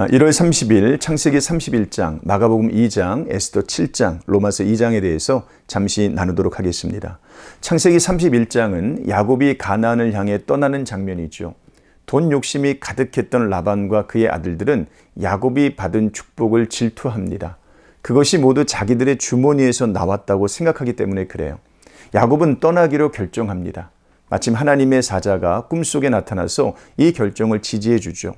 1월 30일 창세기 31장, 마가복음 2장, 에스더 7장, 로마서 2장에 대해서 잠시 나누도록 하겠습니다. 창세기 31장은 야곱이 가나안을 향해 떠나는 장면이죠. 돈 욕심이 가득했던 라반과 그의 아들들은 야곱이 받은 축복을 질투합니다. 그것이 모두 자기들의 주머니에서 나왔다고 생각하기 때문에 그래요. 야곱은 떠나기로 결정합니다. 마침 하나님의 사자가 꿈속에 나타나서 이 결정을 지지해 주죠.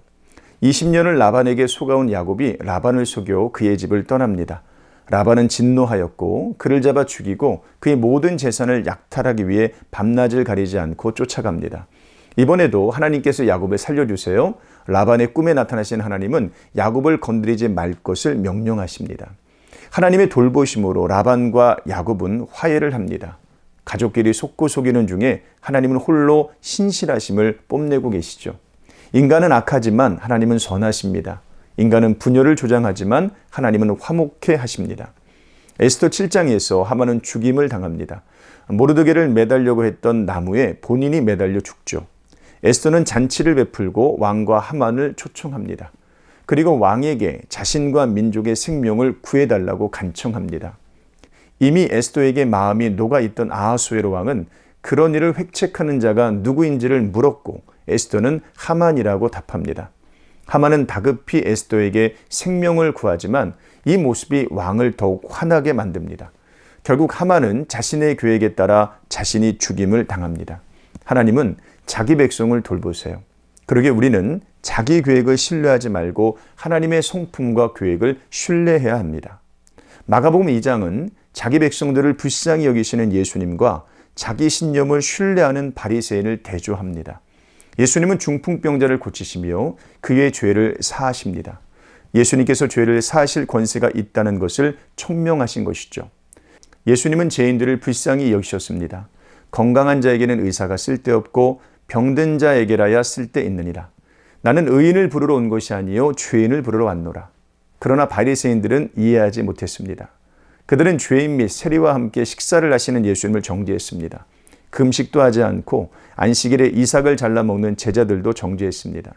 20년을 라반에게 속아온 야곱이 라반을 속여 그의 집을 떠납니다. 라반은 진노하였고 그를 잡아 죽이고 그의 모든 재산을 약탈하기 위해 밤낮을 가리지 않고 쫓아갑니다. 이번에도 하나님께서 야곱을 살려주세요. 라반의 꿈에 나타나신 하나님은 야곱을 건드리지 말 것을 명령하십니다. 하나님의 돌보심으로 라반과 야곱은 화해를 합니다. 가족끼리 속고 속이는 중에 하나님은 홀로 신실하심을 뽐내고 계시죠. 인간은 악하지만 하나님은 선하십니다. 인간은 분열을 조장하지만 하나님은 화목해 하십니다. 에스더 7장에서 하만은 죽임을 당합니다. 모르드게를 매달려고 했던 나무에 본인이 매달려 죽죠. 에스더는 잔치를 베풀고 왕과 하만을 초청합니다. 그리고 왕에게 자신과 민족의 생명을 구해달라고 간청합니다. 이미 에스더에게 마음이 녹아있던 아하수에로 왕은 그런 일을 획책하는 자가 누구인지를 물었고 에스더는 하만이라고 답합니다. 하만은 다급히 에스더에게 생명을 구하지만 이 모습이 왕을 더욱 화나게 만듭니다. 결국 하만은 자신의 계획에 따라 자신이 죽임을 당합니다. 하나님은 자기 백성을 돌보세요. 그러게 우리는 자기 계획을 신뢰하지 말고 하나님의 성품과 계획을 신뢰해야 합니다. 마가복음 2장은 자기 백성들을 불쌍히 여기시는 예수님과 자기 신념을 신뢰하는 바리새인을 대조합니다. 예수님은 중풍병자를 고치시며 그의 죄를 사하십니다. 예수님께서 죄를 사하실 권세가 있다는 것을 청명하신 것이죠. 예수님은 죄인들을 불쌍히 여기셨습니다. 건강한 자에게는 의사가 쓸데없고 병든 자에게라야 쓸데있느니라. 나는 의인을 부르러 온 것이 아니요 죄인을 부르러 왔노라. 그러나 바리새인들은 이해하지 못했습니다. 그들은 죄인 및 세리와 함께 식사를 하시는 예수님을 정죄했습니다. 금식도 하지 않고 안식일에 이삭을 잘라 먹는 제자들도 정죄했습니다.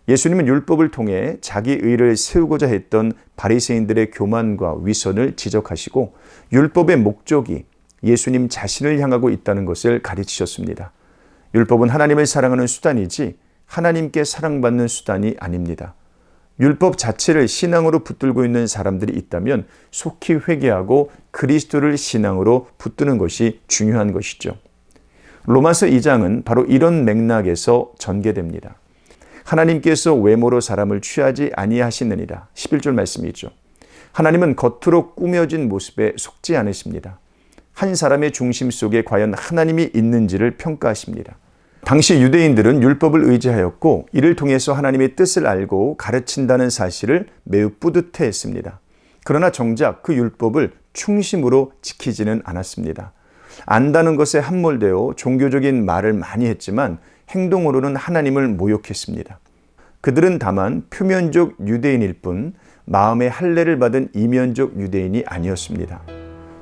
예수님은 율법을 통해 자기 의를 세우고자 했던 바리새인들의 교만과 위선을 지적하시고 율법의 목적이 예수님 자신을 향하고 있다는 것을 가르치셨습니다. 율법은 하나님을 사랑하는 수단이지 하나님께 사랑받는 수단이 아닙니다. 율법 자체를 신앙으로 붙들고 있는 사람들이 있다면 속히 회개하고 그리스도를 신앙으로 붙드는 것이 중요한 것이죠. 로마서 2장은 바로 이런 맥락에서 전개됩니다. 하나님께서 외모로 사람을 취하지 아니하시느니라 11절 말씀이죠. 하나님은 겉으로 꾸며진 모습에 속지 않으십니다. 한 사람의 중심 속에 과연 하나님이 있는지를 평가하십니다. 당시 유대인들은 율법을 의지하였고 이를 통해서 하나님의 뜻을 알고 가르친다는 사실을 매우 뿌듯해했습니다. 그러나 정작 그 율법을 충심으로 지키지는 않았습니다. 안다는 것에 함몰되어 종교적인 말을 많이 했지만 행동으로는 하나님을 모욕했습니다. 그들은 다만 표면적 유대인일 뿐 마음의 할례를 받은 이면적 유대인이 아니었습니다.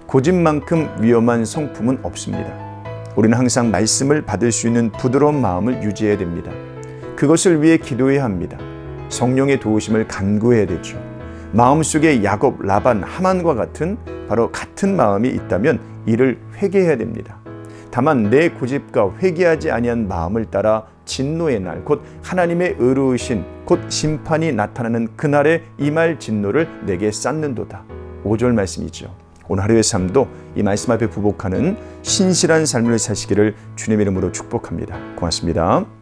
고집만큼 위험한 성품은 없습니다. 우리는 항상 말씀을 받을 수 있는 부드러운 마음을 유지해야 됩니다. 그것을 위해 기도해야 합니다. 성령의 도우심을 간구해야 되죠. 마음속에 야곱, 라반, 하만과 같은 바로 같은 마음이 있다면 이를 회개해야 됩니다. 다만 내 고집과 회개하지 아니한 마음을 따라 진노의 날, 곧 하나님의 의로우신 곧 심판이 나타나는 그날에 임할 진노를 내게 쌓는도다. 5절 말씀이죠. 오늘 하루의 삶도 이 말씀 앞에 부복하는 신실한 삶을 사시기를 주님의 이름으로 축복합니다. 고맙습니다.